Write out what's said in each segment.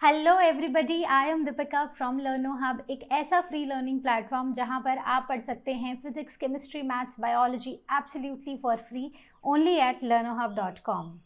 Hello everybody, I am Deepika from लर्नो hub, एक ऐसा free learning platform जहां पर आप पढ़ सकते हैं physics, chemistry, maths, biology absolutely for free only at learnohub.com।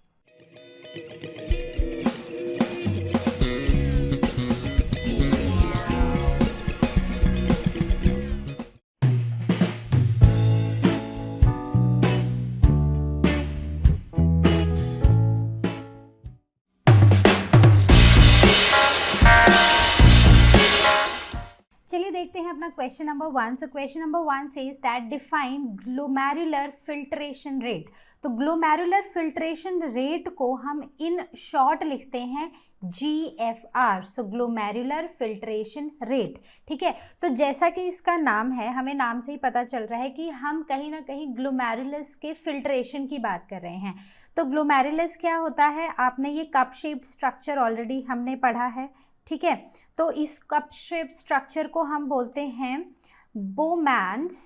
चलिए देखते हैं अपना question number 1। So question number 1 says that define glomerular filtration rate. तो ग्लोमेरुलर फिल्ट्रेशन रेट को हम इन शॉर्ट लिखते हैं GFR। So glomerular filtration rate, ठीक है। तो जैसा कि इसका नाम है, हमें नाम से ही पता चल रहा है कि हम कहीं ना कहीं ग्लोमेरुलस के फिल्ट्रेशन की बात कर रहे हैं। तो ग्लोमेरुलस क्या होता है, आपने ये कप शेप्ड स्ट्रक्चर ऑलरेडी हमने पढ़ा है, ठीक है। तो इस कप शेप स्ट्रक्चर को हम बोलते हैं बोमैन्स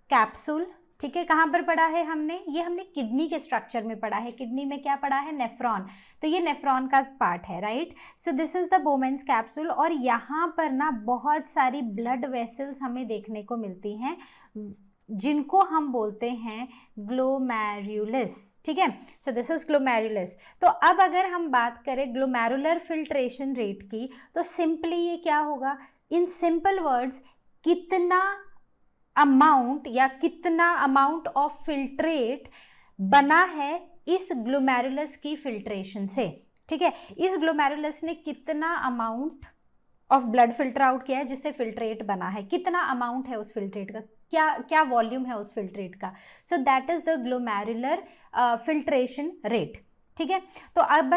कैप्सूल, ठीक है। कहाँ पर पढ़ा है हमने, ये हमने किडनी के स्ट्रक्चर में पढ़ा है। किडनी में क्या पढ़ा है, नेफ्रॉन। तो ये नेफ्रॉन का पार्ट है, right. So this is the Bowman's capsule. और यहाँ पर ना बहुत सारी ब्लड वेसल्स हमें देखने को मिलती हैं जिनको हम बोलते हैं ग्लोमेरुलस, ठीक है। So this is glomerulus. तो अब अगर हम बात करें ग्लोमेरुलर फिल्ट्रेशन रेट की, तो सिंपली ये क्या होगा, इन सिंपल वर्ड्स, कितना अमाउंट या कितना अमाउंट ऑफ फिल्ट्रेट बना है इस ग्लोमेरुलस की फिल्ट्रेशन से, ठीक है। इस ग्लोमेरुलस ने कितना amount of blood filter out किया है जिससे फिल्ट्रेट बना है, कितना अमाउंट है उस फिल्ट्रेट का, क्या वॉल्यूम है उस फिल्ट्रेट का। सो that is the glomerular filtration rate, ठीक है। तो अब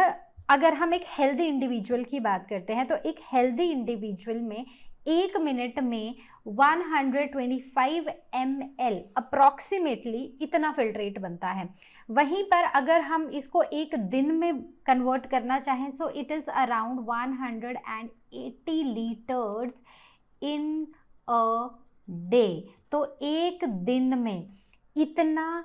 अगर हम एक हेल्दी इंडिविजुअल की बात करते हैं, तो एक हेल्दी इंडिविजुअल में 1 मिनट में 125 ml अप्रॉक्सीमेटली इतना फिल्ट्रेट बनता है। वहीं पर अगर हम इसको एक दिन में कन्वर्ट करना चाहें, so it is around 180 litres in a day. तो एक दिन में इतना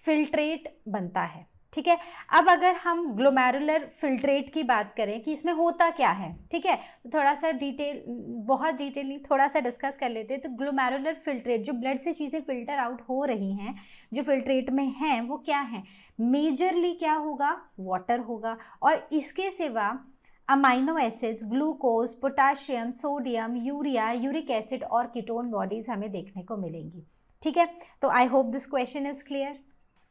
फिल्ट्रेट बनता है, ठीक है। अब अगर हम ग्लोमेरुलर फिल्ट्रेट की बात करें कि इसमें होता क्या है, ठीक है, तो थोड़ा सा बहुत डिटेल थोड़ा सा डिस्कस कर लेते हैं। तो ग्लोमेरुलर फिल्ट्रेट, जो ब्लड से चीज़ें फिल्टर आउट हो रही हैं, जो फिल्ट्रेट में हैं, वो क्या है, मेजरली क्या होगा, वाटर होगा। और इसके सिवा amino acids, glucose, potassium, sodium, urea, uric acid और कीटोन बॉडीज हमें देखने को मिलेंगी, ठीक है। तो I hope this question is clear.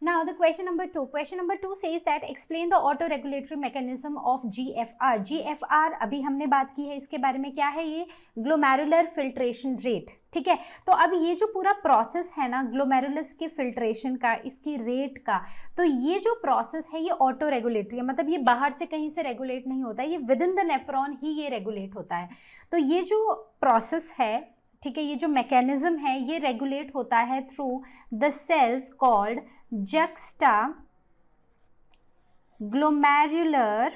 Now the question number 2. Question number 2 says that explain the auto-regulatory mechanism of GFR. GFR अभी हमने बात की है, इसके बारे में क्या है, ये ग्लोमेरुलर फिल्ट्रेशन रेट, ठीक है। तो अब ये जो पूरा प्रोसेस है ना ग्लोमेरुलस के फिल्ट्रेशन का, इसकी रेट का, तो ये जो प्रोसेस है ये ऑटो रेगुलेटरी है, मतलब ये बाहर से कहीं से रेगुलेट नहीं होता, ये विद इन द नेफ्रॉन ही ये रेगुलेट होता है। तो ये जो प्रोसेस है, ठीक है, ये जो मैकेनिज्म है ये रेगुलेट होता है through the cells called juxta glomerular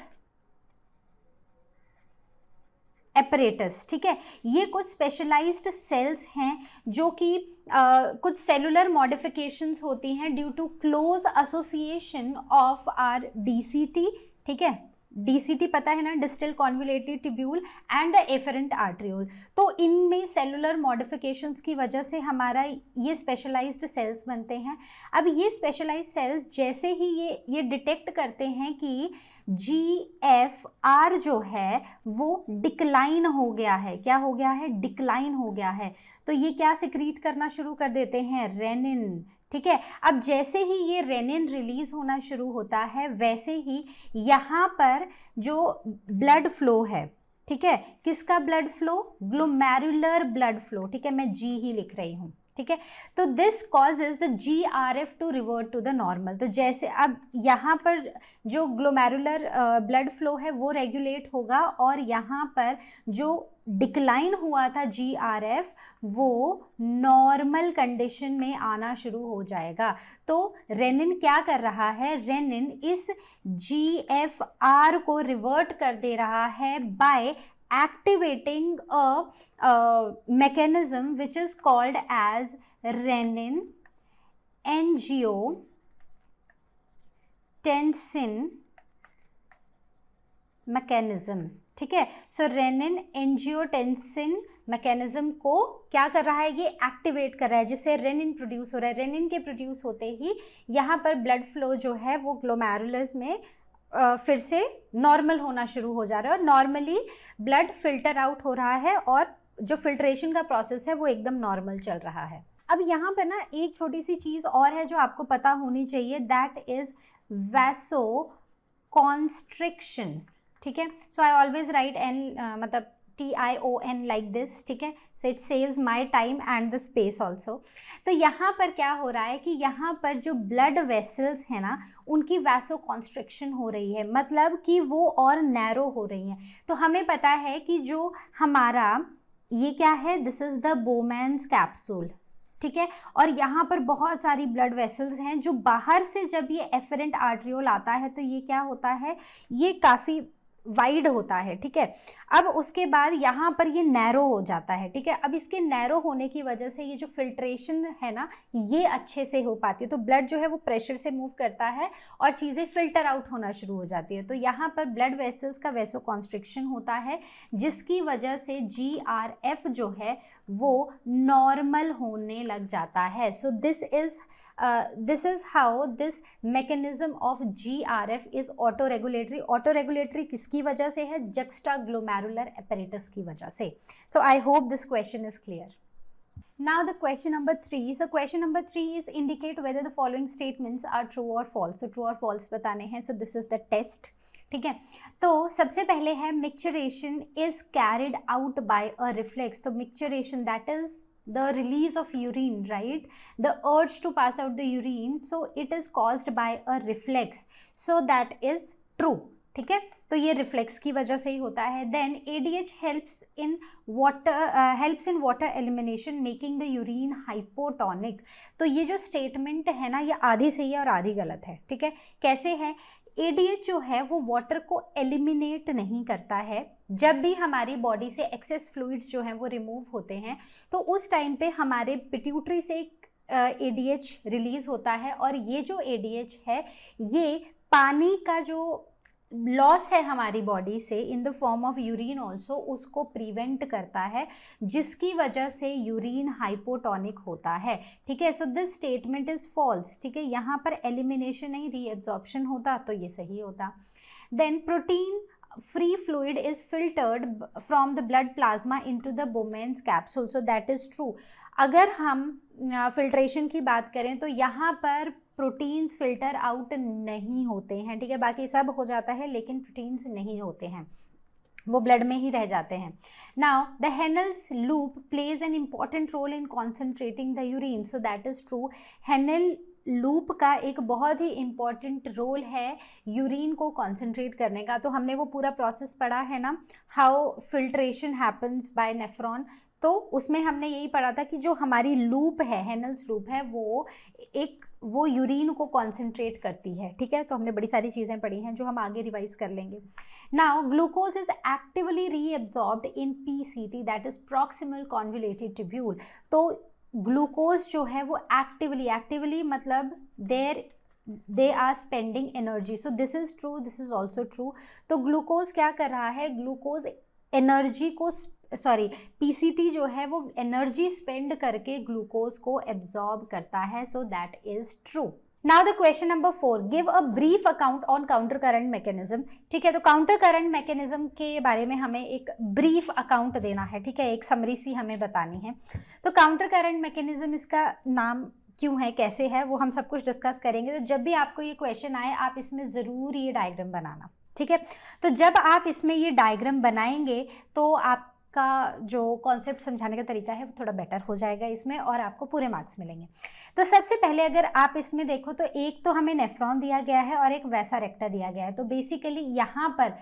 apparatus, ठीक है। ये कुछ स्पेशलाइज्ड सेल्स हैं जो कि कुछ सेलुलर मॉडिफिकेशंस होती हैं due to close association of our DCT, ठीक है। DCT पता है ना, distal convoluted tubule and the afferent arteriole. तो इनमें सेलुलर मॉडिफिकेशंस की वजह से हमारा ये स्पेशलाइज्ड सेल्स बनते हैं। अब ये स्पेशलाइज्ड सेल्स जैसे ही ये डिटेक्ट करते हैं कि GFR जो है वो डिक्लाइन हो गया है, क्या हो गया है, डिक्लाइन हो गया है, तो ये क्या सिक्रीट करना शुरू कर देते हैं, रेनिन, ठीक है। अब जैसे ही ये रेनिन रिलीज होना शुरू होता है, वैसे ही यहाँ पर जो ब्लड फ्लो है, ठीक है, किसका blood flow, glomerular blood flow, ठीक है, मैं G ही लिख रही हूँ, ठीक है। तो this causes the GRF to revert to the normal. तो जैसे अब यहाँ पर जो ग्लोमेरुलर ब्लड फ्लो है वो रेगुलेट होगा, और यहाँ पर जो डिक्लाइन हुआ था GRF वो नॉर्मल कंडीशन में आना शुरू हो जाएगा। तो रेनिन क्या कर रहा है, रेनिन इस GFR को रिवर्ट कर दे रहा है by activating a mechanism which is called as renin angiotensin mechanism, ठीक है। सो रेनिन एंजियोटेंसिन मैकेनिज्म को क्या कर रहा है, ये एक्टिवेट कर रहा है, जिससे रेनिन प्रोड्यूस हो रहा है। रेनिन के प्रोड्यूस होते ही यहाँ पर ब्लड फ्लो जो है वो ग्लोमेरुलस में फिर से नॉर्मल होना शुरू हो जा रहा है और नॉर्मली ब्लड फिल्टर आउट हो रहा है और जो फिल्ट्रेशन का प्रोसेस है वो एकदम नॉर्मल चल रहा है। अब यहाँ पर ना एक छोटी सी चीज़ और है जो आपको पता होनी चाहिए, दैट इज़ वैसो कॉन्स्ट्रिक्शन, ठीक है। So I always right N मतलब TION लाइक दिस, ठीक है। So it saves my time and the space also. तो यहाँ पर क्या हो रहा है कि यहाँ पर जो ब्लड वेसल्स हैं ना, उनकी वैसो कॉन्स्ट्रिक्शन हो रही है, मतलब कि वो और नैरो हो रही हैं। तो हमें पता है कि जो हमारा ये क्या है, this is the Bowman's capsule, ठीक है। और यहाँ पर बहुत सारी ब्लड वेसल्स हैं जो बाहर से जब ये एफरेंट आर्ट्रियोल आता है तो ये क्या होता है, ये काफ़ी वाइड होता है, ठीक है। अब उसके बाद यहाँ पर ये नैरो हो जाता है, ठीक है। अब इसके नैरो होने की वजह से ये जो फिल्ट्रेशन है ना, ये अच्छे से हो पाती है। तो ब्लड जो है वो प्रेशर से मूव करता है और चीज़ें फिल्टर आउट होना शुरू हो जाती है। तो यहाँ पर ब्लड वेसल्स का वैसो कॉन्स्ट्रिक्शन होता है, जिसकी वजह से GRF जो है वो नॉर्मल होने लग जाता है। सो this is how this mechanism of GRF is autoregulatory. Autoregulatory किसकी वजह से है, juxtaglomerular apparatus की वजह से। So I hope this question is clear. Now the question number 3. So question number 3 is indicate whether the following statements are true or false. तो true or false बताने हैं. So this is the test. ठीक है। तो सबसे पहले है micturition is carried out by a reflex. तो micturition that is the release of urine, right? The urge to pass out the urine, so it is caused by a reflex. So that is true, ठीक है। तो ये reflex की वजह से ही होता है। Then ADH helps in water elimination, making the urine hypotonic. तो ये जो स्टेटमेंट है ना, ये आधी सही है और आधी गलत है, ठीक है। कैसे है, ADH जो है वो वाटर को एलिमिनेट नहीं करता है। जब भी हमारी बॉडी से एक्सेस फ्लूइड्स जो हैं वो रिमूव होते हैं तो उस टाइम पे हमारे पिट्यूटरी से ADH रिलीज होता है, और ये जो ADH है ये पानी का जो लॉस है हमारी बॉडी से in the form of urine also, उसको प्रिवेंट करता है, जिसकी वजह से यूरिन हाइपोटोनिक होता है, ठीक है। So this statement is false, ठीक है। यहाँ पर एलिमिनेशन नहीं, रीएब्जॉर्प्शन होता तो ये सही होता। Then protein free fluid is filtered from the blood plasma into the Bowman's capsule, so that is true. अगर हम फिल्ट्रेशन की बात करें तो यहाँ पर प्रोटीन्स फिल्टर आउट नहीं होते हैं, ठीक है। बाकी सब हो जाता है लेकिन प्रोटीन्स नहीं होते हैं, वो ब्लड में ही रह जाते हैं। Now the Henle's loop plays an important role in concentrating the urine, so that is true. Henle loop का एक बहुत ही इम्पॉर्टेंट रोल है यूरिन को कॉन्सेंट्रेट करने का। तो हमने वो पूरा प्रोसेस पढ़ा है ना, how filtration happens by nephron. तो उसमें हमने यही पढ़ा था कि जो हमारी लूप है, हेनल्स लूप है, वो यूरिन को कॉन्सेंट्रेट करती है, ठीक है। तो हमने बड़ी सारी चीज़ें पढ़ी हैं जो हम आगे रिवाइज कर लेंगे। Now glucose is actively reabsorbed in PCT, that is proximal convoluted tubule. तो ग्लूकोज जो है वो एक्टिवली मतलब they are spending energy, so this is true, this is also true. तो ग्लूकोज क्या कर रहा है, ग्लूकोज एनर्जी को PCT जो है वो एनर्जी स्पेंड करके ग्लूकोज को एब्जॉर्ब करता है, so that is true. Now the question number 4, give a brief account on counter current mechanism, ठीक है। तो काउंटर करंट मैकेनिज्म के बारे में हमें एक ब्रीफ अकाउंट देना है, ठीक है, एक समरी सी हमें बतानी है। तो काउंटर करंट मैकेनिज्म, इसका नाम क्यों है, कैसे है, वो हम सब कुछ डिस्कस करेंगे। तो जब भी आपको ये क्वेश्चन आए आप इसमें ज़रूर ये डायग्राम बनाना, ठीक है। तो जब आप इसमें ये डायग्राम बनाएंगे तो आप का जो कॉन्सेप्ट समझाने का तरीका है वो थोड़ा बेटर हो जाएगा इसमें, और आपको पूरे मार्क्स मिलेंगे। तो सबसे पहले अगर आप इसमें देखो तो एक तो हमें नेफ्रॉन दिया गया है और एक वैसा रेक्टा दिया गया है। तो बेसिकली यहाँ पर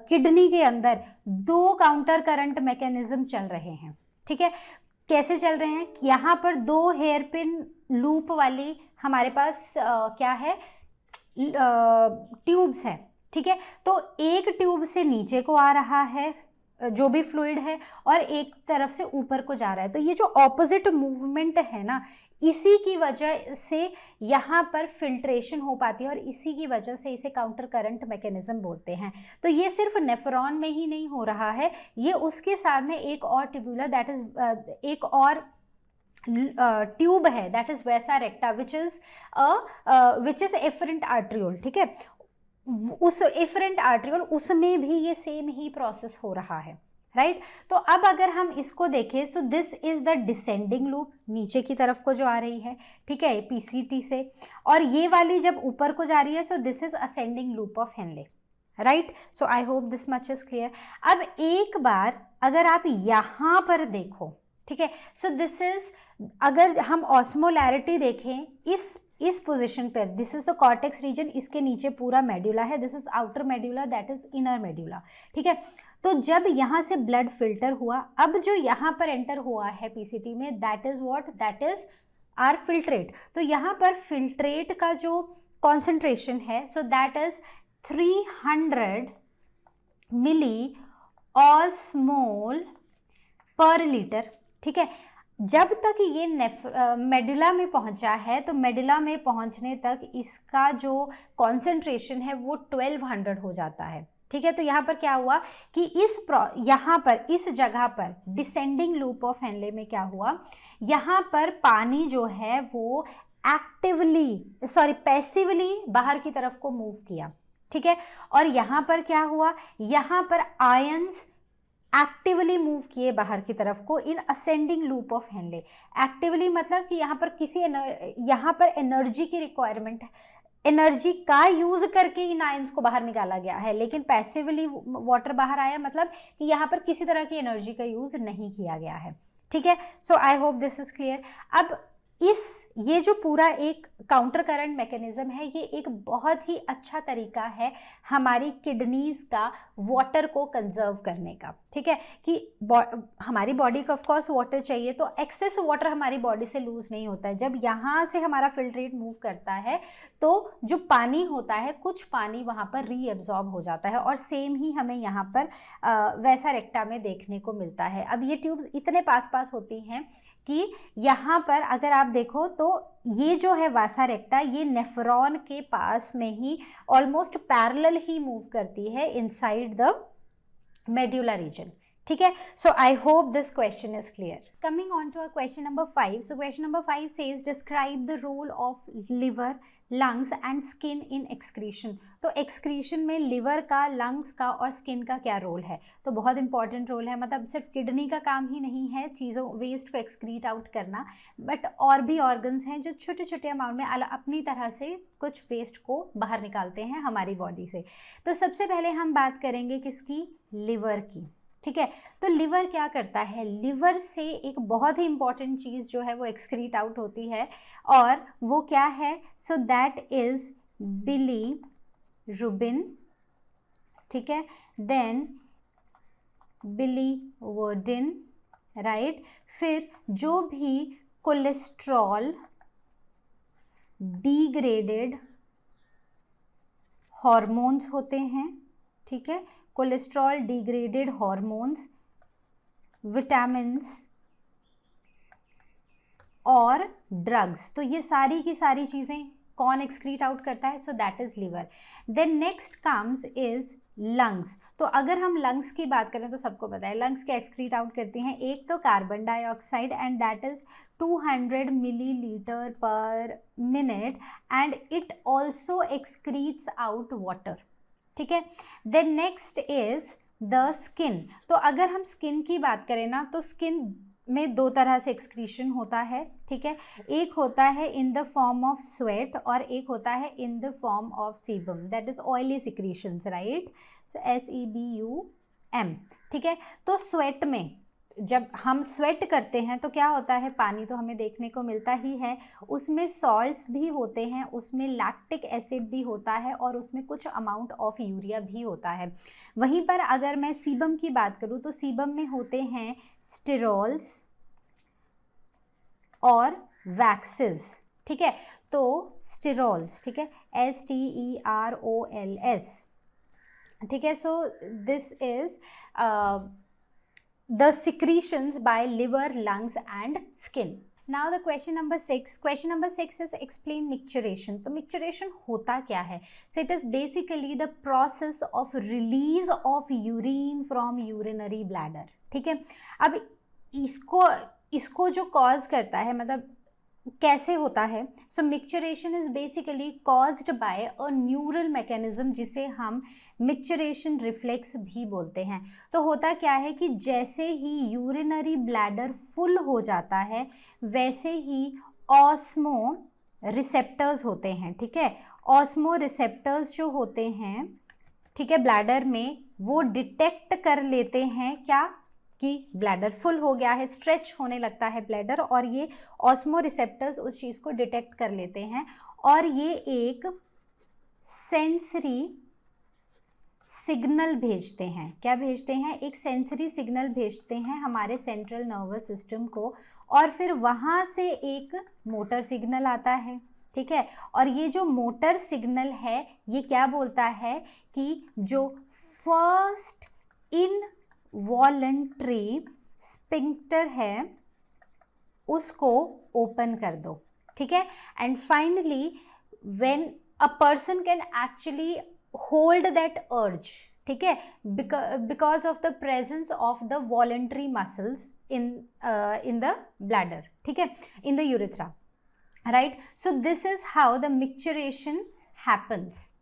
किडनी के अंदर 2 काउंटर करंट मैकेनिज्म चल रहे हैं, ठीक है। कैसे चल रहे हैं, यहाँ पर 2 हेयर पिन लूप वाली हमारे पास क्या है, ट्यूब्स है, ठीक है। तो एक ट्यूब से नीचे को आ रहा है जो भी फ्लूइड है और एक तरफ से ऊपर को जा रहा है। तो ये जो ऑपोजिट मूवमेंट है ना, इसी की वजह से यहाँ पर फिल्ट्रेशन हो पाती है और इसी की वजह से इसे काउंटर करंट मैकेनिज्म बोलते हैं। तो ये सिर्फ नेफ्रॉन में ही नहीं हो रहा है, ये उसके साथ में एक और ट्यूबुलर दैट इज एक और ट्यूब है that is vasa recta which is efferent arteriole. ठीक है, उस एफरेंट आर्ट्रियोल उसमें भी ये सेम ही प्रोसेस हो रहा है, राइट। तो अब अगर हम इसको देखें, सो this is the descending loop, नीचे की तरफ को जो आ रही है, ठीक है, पीसीटी से, और ये वाली जब ऊपर को जा रही है, so this is ascending loop of Henle, right. So I hope this much is clear. अब एक बार अगर आप यहाँ पर देखो, ठीक है, सो दिस इज, अगर हम ऑस्मोलैरिटी देखें इस पोजीशन पर, this is the cortex region, इसके नीचे पूरा मेड्यूला है, this is outer medulla, that is inner medulla, ठीक है। तो जब यहाँ से ब्लड फिल्टर हुआ, अब जो यहाँ पर एंटर हुआ है पीसीटी में, that is what, that is our filtrate. तो यहाँ पर फिल्ट्रेट का जो कॉन्सेंट्रेशन है, so that is 300 milli osmole per litre, ठीक है। जब तक ये मेडुला में पहुंचा है, तो मेडुला में पहुंचने तक इसका जो कॉन्सेंट्रेशन है वो 1200 हो जाता है, ठीक है। तो यहाँ पर क्या हुआ कि यहाँ पर इस जगह पर डिसेंडिंग लूप ऑफ हेनले में क्या हुआ, यहाँ पर पानी जो है वो पैसिवली बाहर की तरफ को मूव किया, ठीक है। और यहाँ पर क्या हुआ, यहाँ पर आयंस एक्टिवली मूव किए बाहर की तरफ को in ascending loop of Henle. Actively मतलब कि यहाँ पर एनर्जी की रिक्वायरमेंट है, एनर्जी का यूज करके इन आयंस को बाहर निकाला गया है, लेकिन पैसिवली वाटर बाहर आया मतलब कि यहाँ पर किसी तरह की एनर्जी का यूज नहीं किया गया है, ठीक है। So I hope this is clear. अब ये जो पूरा एक काउंटर करंट मैकेनिज्म है, ये एक बहुत ही अच्छा तरीका है हमारी किडनीज का वाटर को कंजर्व करने का, ठीक है। कि हमारी बॉडी को ऑफ कोर्स वाटर चाहिए, तो एक्सेस वाटर हमारी बॉडी से लूज नहीं होता है। जब यहाँ से हमारा फिल्ट्रेट मूव करता है, तो जो पानी होता है, कुछ पानी वहाँ पर रीएब्जॉर्ब हो जाता है, और सेम ही हमें यहाँ पर वैसा रेक्टा में देखने को मिलता है। अब ये ट्यूब्स इतने पास होती हैं कि यहाँ पर अगर आप देखो तो ये जो है वासा रेक्टा, ये नेफ्रॉन के पास में ही ऑलमोस्ट पैरेलल ही मूव करती है इनसाइड द मेड्यूला रीजन, ठीक है। So I hope this question is clear. Coming on to our question number 5। So question number 5 says describe the role of liver, lungs and skin in excretion. तो excretion में liver का, lungs का और skin का क्या role है? तो बहुत इंपॉर्टेंट रोल है, मतलब सिर्फ किडनी का काम ही नहीं है चीज़ों, वेस्ट को एक्सक्रीट आउट करना, बट और भी ऑर्गन्स हैं जो छोटे छोटे अमाउंट में अपनी तरह से कुछ वेस्ट को बाहर निकालते हैं हमारी बॉडी से। तो सबसे पहले हम बात करेंगे किसकी? लिवर की, ठीक है। तो लिवर क्या करता है? लिवर से एक बहुत ही इंपॉर्टेंट चीज़ जो है वो एक्सक्रीट आउट होती है, और वो क्या है? सो दैट इज बिलीरुबिन, ठीक है, देन बिलीवर्डिन, राइट। फिर जो भी कोलेस्ट्रॉल डिग्रेडेड हॉर्मोन्स होते हैं, ठीक है, कोलेस्ट्रॉल डिग्रेडेड हॉर्मोन्स, विटामिन्स और ड्रग्स, तो ये सारी की सारी चीज़ें कौन एक्सक्रीट आउट करता है? So that is liver. Then next comes is lungs. तो अगर हम लंग्स की बात करें तो सबको पता है लंग्स क्या एक्सक्रीट आउट करती हैं। एक तो carbon dioxide, and that is 200 millilitre per minute, and it also excretes out water, ठीक है। Then next is the skin. तो अगर हम स्किन की बात करें ना, तो स्किन में दो तरह से एक्सक्रीशन होता है, ठीक है। एक होता है in the form of sweat, और एक होता है in the form of sebum, that is oily secretions, right. So SEBUM, ठीक है। तो स्वेट में जब हम स्वेट करते हैं तो क्या होता है? पानी तो हमें देखने को मिलता ही है, उसमें सॉल्ट्स भी होते हैं, उसमें लैक्टिक एसिड भी होता है, और उसमें कुछ अमाउंट ऑफ यूरिया भी होता है। वहीं पर अगर मैं सीबम की बात करूँ तो सीबम में होते हैं स्टेरॉल्स और वैक्सेस, ठीक है। तो स्टेरॉल्स, ठीक है, STEROLS, ठीक है। So this is the secretions by liver, lungs and skin. Now the question number 6. Question number 6 is explain micturition. तो micturition होता क्या है? So it is basically the process of release of urine from urinary bladder. ठीक है, अब इसको जो cause करता है, मतलब कैसे होता है? So micturition is basically caused by a neural mechanism, जिसे हम मिक्चरेशन रिफ्लेक्स भी बोलते हैं. तो होता क्या है कि जैसे ही यूरिनरी ब्लैडर फुल हो जाता है, वैसे ही ऑस्मो रिसेप्टर्स होते हैं. ठीक है, ऑस्मो रिसेप्टर्स जो होते हैं, ठीक है, ब्लैडर में, वो डिटेक्ट कर लेते हैं क्या कि ब्लैडर फुल हो गया है, स्ट्रेच होने लगता है ब्लैडर, और ये ऑस्मो रिसेप्टर्स उस चीज़ को डिटेक्ट कर लेते हैं और ये एक सेंसरी सिग्नल भेजते हैं. क्या भेजते हैं? एक सेंसरी सिग्नल भेजते हैं हमारे सेंट्रल नर्वस सिस्टम को, और फिर वहाँ से एक मोटर सिग्नल आता है. ठीक है, और ये जो मोटर सिग्नल है, ये क्या बोलता है कि जो फर्स्ट इन वॉलंटरी स्पिंक्टर है उसको ओपन कर दो. ठीक है, and finally when a person can actually hold that urge, ठीक है, because of the presence of the voluntary muscles in the bladder, ठीक है, in the urethra, right. So this is how the micturition happens.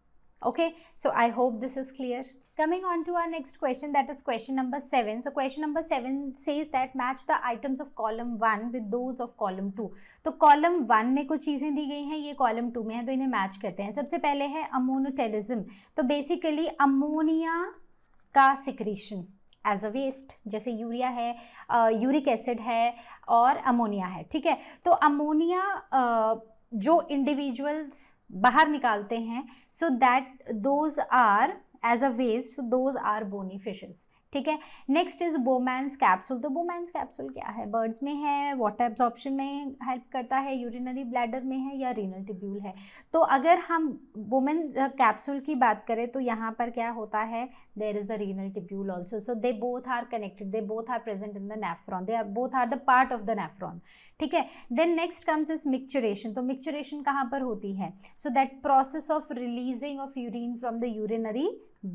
Okay, so I hope this is clear. Coming on to our next question, that is question number 7. So question number 7 says that match the items of column 1 with those of column 2. तो column 1 में कुछ चीज़ें दी गई हैं, ये column 2 में है, तो इन्हें मैच करते हैं. सबसे पहले है अमोनोटेलिज्म. तो बेसिकली अमोनिया का सिक्रीशन एज अ वेस्ट, जैसे यूरिया है, यूरिक एसिड है और अमोनिया है. ठीक है, तो अमोनिया जो इंडिविजुअल्स बाहर निकालते हैं, so that those are as a waste, so those are bony fishes. ठीक है, नेक्स्ट इज बोमैन्स कैप्सूल. तो बोमैन्स कैप्सूल क्या है? बर्ड्स में है, वाटर एब्जॉर्प्शन में हेल्प करता है, यूरिनरी ब्लैडर में है या रीनल ट्यूब्यूल है. तो अगर हम बोमैन कैप्सूल की बात करें तो यहाँ पर क्या होता है? There is a renal tubule also. So they both are connected, they both are present in the nephron, they are both are the part of the nephron. ठीक है, then next comes is micturition. तो micturition कहाँ पर होती है? So that process of releasing of urine from the urinary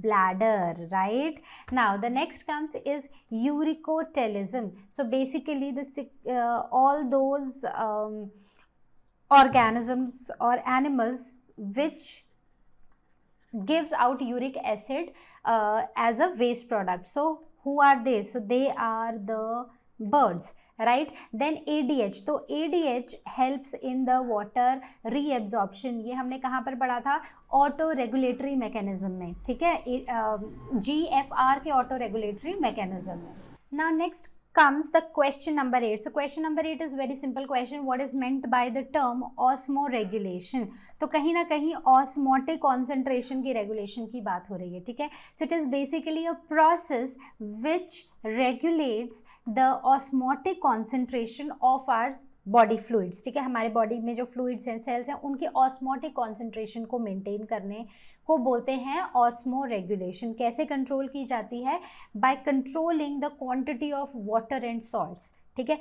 bladder, right. Now the next comes is uricotelism. So basically all those organisms or animals which gives out uric acid as a waste product. So who are they? So they are the birds, right. Then ADH. तो ADH helps in the water reabsorption. ये हमने कहाँ पर पढ़ा था? Auto regulatory mechanism में. ठीक है, GFR के ऑटो रेगुलेटरी मैकेनिज्म में. Now next comes the question number 8. So question number 8 is very simple question. What is meant by the term osmoregulation? तो कहीं ना कहीं osmotic concentration की regulation की बात हो रही है. ठीक है, so it is basically a process which regulates the osmotic concentration of our body fluids. ठीक है, हमारे बॉडी में जो फ्लूइड्स हैं, सेल्स हैं, उनके ऑस्मोटिक कॉन्सेंट्रेशन को मेंटेन करने को बोलते हैं ऑस्मो रेगुलेशन. कैसे कंट्रोल की जाती है? By controlling the quantity of water and salts. ठीक है,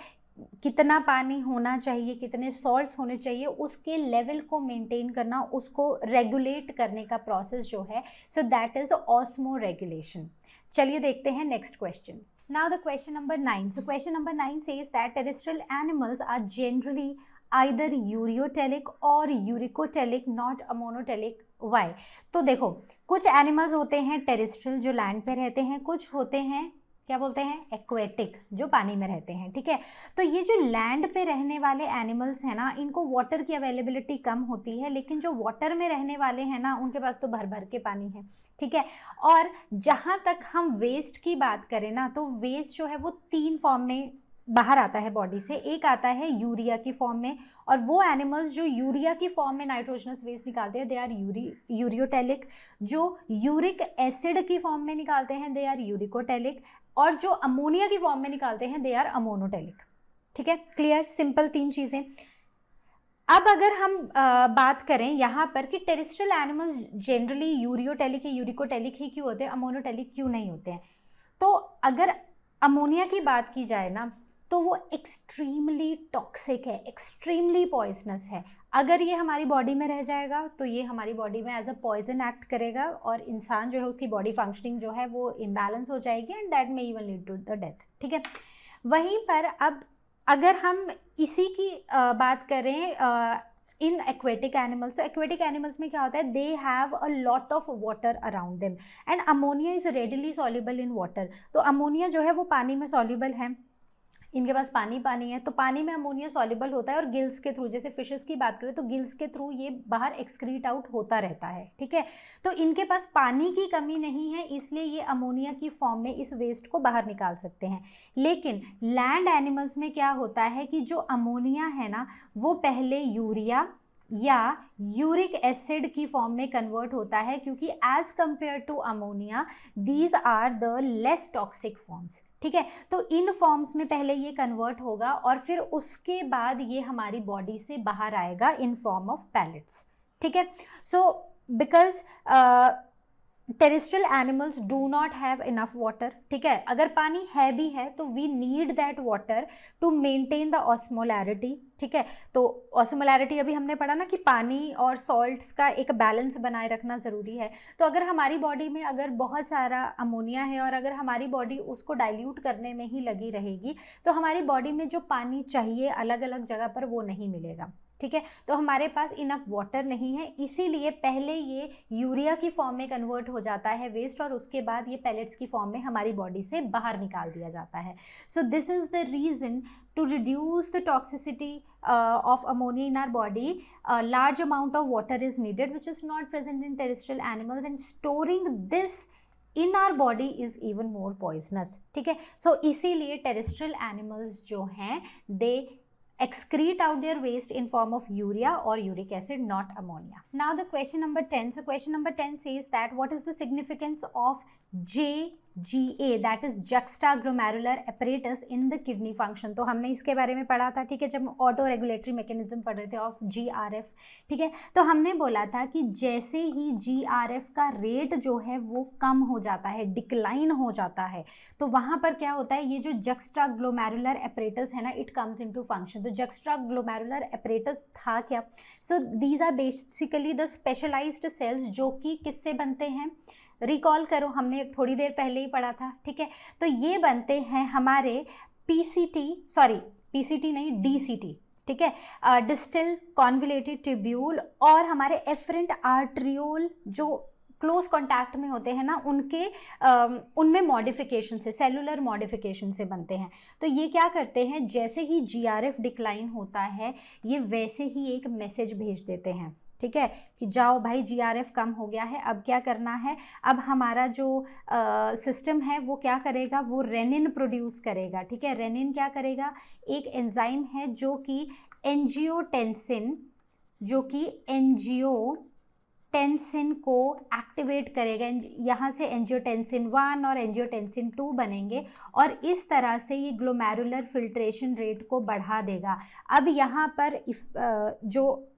कितना पानी होना चाहिए, कितने सॉल्ट्स होने चाहिए, उसके लेवल को मेंटेन करना, उसको रेगुलेट करने का प्रोसेस जो है, so that is osmo regulation. चलिए देखते हैं next question. Now the question number 9. So question number 9 says that terrestrial animals are generally either ureotelic or uricotelic, not amonotelic. Why? तो देखो, कुछ एनिमल्स होते हैं टेरेस्ट्रियल जो लैंड पे रहते हैं, कुछ होते हैं क्या बोलते हैं? एक्वेटिक, जो पानी में रहते हैं. ठीक है, तो ये जो लैंड पे रहने वाले एनिमल्स हैं ना, इनको वाटर की अवेलेबिलिटी कम होती है, लेकिन जो वाटर में रहने वाले हैं ना, उनके पास तो भर भर के पानी है. ठीक है, और जहाँ तक हम वेस्ट की बात करें ना, तो वेस्ट जो है वो 3 फॉर्म में बाहर आता है बॉडी से. एक आता है यूरिया की फॉर्म में, और वो एनिमल्स जो यूरिया की फॉर्म में नाइट्रोजनस वेस्ट निकालते हैं, दे आर यूरियोटेलिक. जो यूरिक एसिड की फॉर्म में निकालते हैं, दे आर यूरिकोटेलिक. और जो अमोनिया की फॉर्म में निकालते हैं, दे आर अमोनोटेलिक. ठीक है, क्लियर, सिंपल 3 चीज़ें. अब अगर हम बात करें यहाँ पर कि टेरेस्ट्रियल एनिमल्स जनरली यूरियोटेलिक या यूरिकोटेलिक ही क्यों होते हैं, अमोनोटेलिक क्यों नहीं होते हैं? तो अगर अमोनिया की बात की जाए ना तो वो एक्सट्रीमली टॉक्सिक है, एक्सट्रीमली पॉइजनस है। अगर ये हमारी बॉडी में रह जाएगा तो ये हमारी बॉडी में एज अ पॉइजन एक्ट करेगा और इंसान जो है उसकी बॉडी फंक्शनिंग जो है वो इम्बैलेंस हो जाएगी and that may even lead to the death. ठीक है, वहीं पर अब अगर हम इसी की बात करें इन एक्वेटिक एनिमल्स, तो एक्वेटिक एनिमल्स में क्या होता है, they have a lot of water around them and ammonia is readily soluble in water. तो अमोनिया जो है वो पानी में सॉल्युबल है, इनके पास पानी है, तो पानी में अमोनिया सॉल्युबल होता है और गिल्स के थ्रू, जैसे फिशेस की बात करें तो गिल्स के थ्रू ये बाहर एक्सक्रीट आउट होता रहता है। ठीक है, तो इनके पास पानी की कमी नहीं है, इसलिए ये अमोनिया की फॉर्म में इस वेस्ट को बाहर निकाल सकते हैं। लेकिन लैंड एनिमल्स में क्या होता है कि जो अमोनिया है ना वो पहले यूरिया या यूरिक एसिड की फॉर्म में कन्वर्ट होता है, क्योंकि as compare to ammonia these are the less toxic forms. ठीक है, तो इन फॉर्म्स में पहले ये कन्वर्ट होगा और फिर उसके बाद ये हमारी बॉडी से बाहर आएगा इन फॉर्म ऑफ पैलेट्स। ठीक है, so because terrestrial animals do not have enough water. ठीक है, अगर पानी है भी है तो we need that water to maintain the osmolarity. ठीक है, तो ऑस्मोलैरिटी अभी हमने पढ़ा ना कि पानी और सॉल्ट्स का एक बैलेंस बनाए रखना ज़रूरी है। तो अगर हमारी बॉडी में अगर बहुत सारा अमोनिया है और अगर हमारी बॉडी उसको डाइल्यूट करने में ही लगी रहेगी तो हमारी बॉडी में जो पानी चाहिए अलग अलग जगह पर वो नहीं मिलेगा। ठीक है, तो हमारे पास इनफ वाटर नहीं है, इसीलिए पहले ये यूरिया की फॉर्म में कन्वर्ट हो जाता है वेस्ट और उसके बाद ये पैलेट्स की फॉर्म में हमारी बॉडी से बाहर निकाल दिया जाता है। So this is the reason to reduce the toxicity of ammonia in our body. A large amount of water is needed which is not present in terrestrial animals and storing this in our body is even more poisonous. ठीक है, so इसीलिए terrestrial animals जो हैं they excrete out their waste in form of urea or uric acid, not ammonia. Now the question number 10. So question number 10 says that what is the significance of JGA, that is juxtaglomerular apparatus in the kidney function. तो हमने इसके बारे में पढ़ा था। ठीक है, जब ऑटो रेगुलेटरी मैकेनिज्म पढ़ रहे थे ऑफ GRF। ठीक है, तो हमने बोला था कि जैसे ही GRF का रेट जो है वो कम हो जाता है, डिक्लाइन हो जाता है, तो वहाँ पर क्या होता है, ये जो juxtaglomerular apparatus है ना, इट कम्स इनटू फंक्शन। तो juxtaglomerular apparatus था क्या? So these are basically the specialised cells जो कि किससे बनते हैं, रिकॉल करो, हमने थोड़ी देर पहले ही पढ़ा था। ठीक है, तो ये बनते हैं हमारे पीसीटी नहीं, DCT। ठीक है, डिस्टल कॉन्वलेटेड ट्यूब्यूल और हमारे एफरेंट आर्ट्रियोल जो क्लोज कॉन्टैक्ट में होते हैं ना, उनमें मॉडिफिकेशन से, सेलुलर मॉडिफिकेशन से बनते हैं। तो ये क्या करते हैं, जैसे ही GRF डिक्लाइन होता है ये वैसे ही एक मैसेज भेज देते हैं। ठीक है, कि जाओ भाई GRF कम हो गया है, अब क्या करना है, अब हमारा जो सिस्टम है वो क्या करेगा, वो रेनिन प्रोड्यूस करेगा। ठीक है, रेनिन क्या करेगा, एक एंजाइम है जो कि एंजियोटेंसिन को एक्टिवेट करेगा। यहाँ से एंजियोटेंसिन 1 और एंजियोटेंसिन 2 बनेंगे और इस तरह से ये ग्लोमेरुलर फिल्ट्रेशन रेट को बढ़ा देगा। अब यहाँ पर जो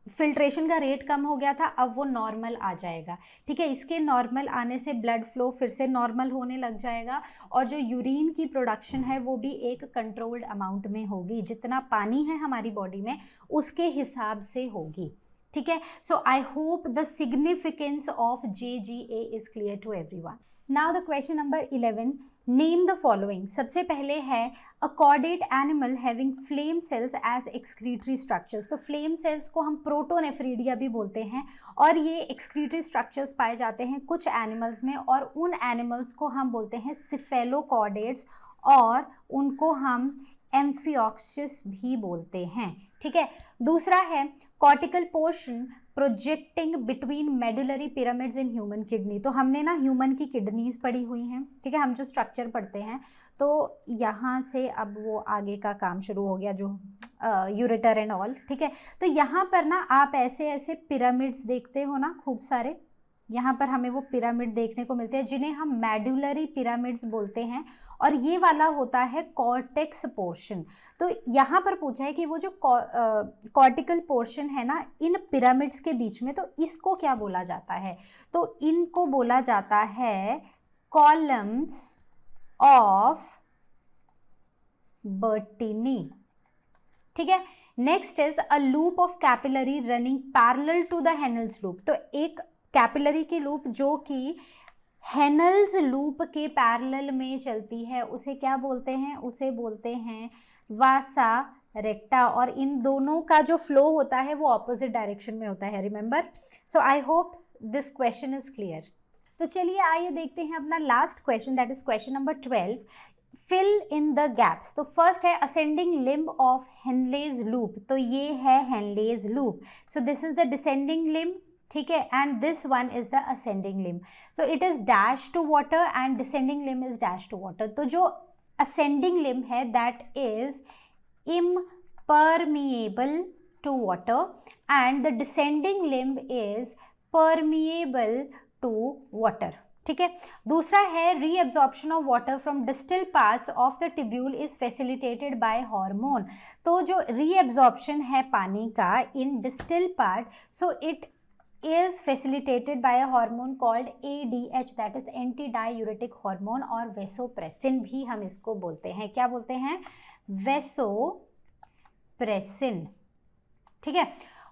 फिल्ट्रेशन का रेट कम हो गया था अब वो नॉर्मल आ जाएगा। ठीक है, इसके नॉर्मल आने से ब्लड फ्लो फिर से नॉर्मल होने लग जाएगा और जो यूरिन की प्रोडक्शन है वो भी एक कंट्रोल्ड अमाउंट में होगी, जितना पानी है हमारी बॉडी में उसके हिसाब से होगी। ठीक है, so I hope the significance of JGA is clear to everyone. Now the question number 11, name the following. सबसे पहले है a chordate animal having flame cells as excretory structures. तो फ्लेम सेल्स को हम प्रोटोनेफ्रीडिया भी बोलते हैं और ये एक्सक्रीटरी स्ट्रक्चर्स पाए जाते हैं कुछ एनिमल्स में और उन एनिमल्स को हम बोलते हैं सिफेलोकॉर्डेट्स और उनको हम एम्फिऑक्सिस भी बोलते हैं। ठीक है, दूसरा है cortical portion projecting between medullary pyramids in human kidney. तो हमने ना ह्यूमन की किडनीज पढ़ी हुई हैं। ठीक है, हम जो स्ट्रक्चर पढ़ते हैं तो यहाँ से अब वो आगे का काम शुरू हो गया जो यूरेटर एंड ऑल। ठीक है, तो यहाँ पर ना आप ऐसे ऐसे पिरामिड्स देखते हो ना, खूब सारे यहाँ पर हमें वो पिरामिड देखने को मिलते हैं जिन्हें हम मेडुलरी पिरामिड्स बोलते हैं और ये वाला होता है कॉर्टेक्स पोर्शन। तो यहाँ पर पूछा है कि वो जो कॉर्टिकल पोर्शन है ना इन पिरामिड्स के बीच में, तो इसको क्या बोला जाता है, तो इनको बोला जाता है कॉलम्स ऑफ बर्टीनी, ठीक है। Next is a loop of capillary running parallel to the Henle's loop. तो एक कैपिलरी की लूप जो कि हेनल्स लूप के पैरेलल में चलती है उसे क्या बोलते हैं, उसे बोलते हैं वासा रेक्टा, और इन दोनों का जो फ्लो होता है वो ऑपोजिट डायरेक्शन में होता है, remember. So I hope this question is clear. तो चलिए आइए देखते हैं अपना last question, that is question number 12, fill in the gaps. तो फर्स्ट है ascending limb of Henle's loop, तो ये है Henle's loop. So this is the descending limb, ठीक है, and this one is the ascending limb. तो it is dash to water and descending limb is dash to water. तो जो ascending limb है that is impermeable to water and the descending limb is permeable to water, ठीक है। दूसरा है reabsorption of water from distal parts of the tubule is facilitated by hormone. तो जो reabsorption है पानी का इन distal part, so it is facilitated by a hormone called ADH, that is antidiuretic hormone, और वेसोप्रेसिन भी हम इसको बोलते हैं। क्या बोलते हैं, वेसोप्रेसिन, ठीक है।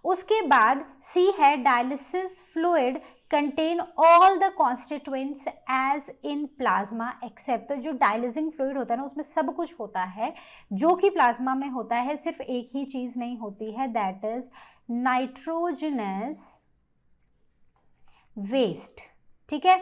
उसके बाद C है dialysis fluid contain all the constituents as in plasma except. तो जो डायलिसिंग फ्लूइड होता है ना उसमें सब कुछ होता है जो कि प्लाज्मा में होता है, सिर्फ एक ही चीज नहीं होती है, दैट इज नाइट्रोजनस वेस्ट, ठीक है।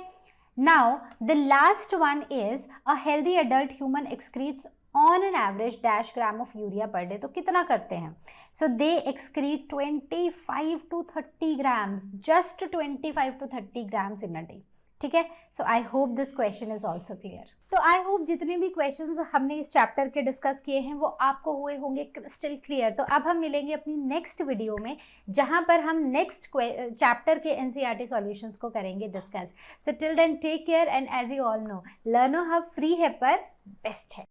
Now the last one is a healthy adult human excretes on an average dash gram of urea per day. तो कितना करते हैं, so they excrete 25 to 30 grams, just 25 to 30 grams in a day, ठीक है। So I hope this question is also clear. तो I hope जितने भी questions हमने इस चैप्टर के डिस्कस किए हैं वो आपको हुए होंगे क्रिस्टल क्लियर। तो अब हम मिलेंगे अपनी नेक्स्ट वीडियो में जहां पर हम नेक्स्ट चैप्टर के एनसीईआरटी सॉल्यूशंस को करेंगे discuss. So till then take care and as you all know, Learnohub free है पर बेस्ट है।